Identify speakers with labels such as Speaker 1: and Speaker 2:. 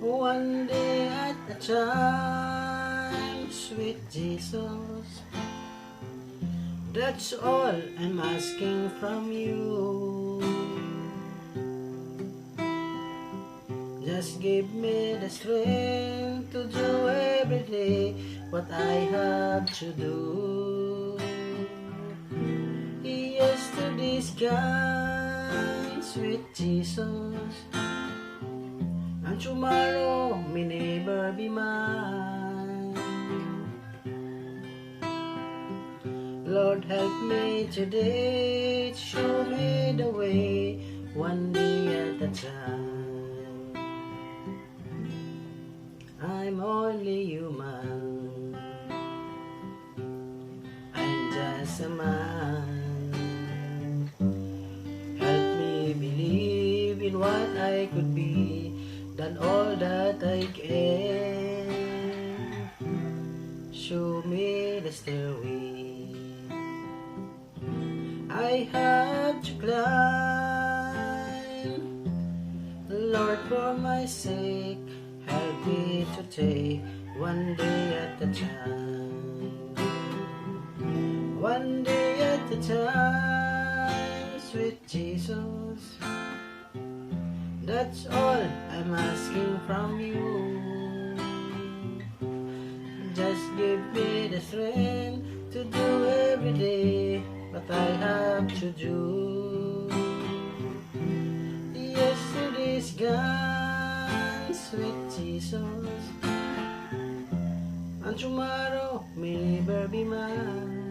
Speaker 1: One day at a time, sweet Jesus. That's all I'm asking from you. Just give me the strength to do every day what I have to do. Yes to this kind, sweet Jesus. And tomorrow may never be mine. Lord, help me today, show me the way, one day at a time. I'm only human, I'm just a man. Help me believe in what I could be, done all that I can. Show me the stairway I have to climb. Lord, for my sake, help me to take one day at a time. One day at a time, sweet Jesus. That's all I'm asking from you. Just give me the strength to do every day what I have to do. Yes to this God, sweet Jesus. And tomorrow may never be mine.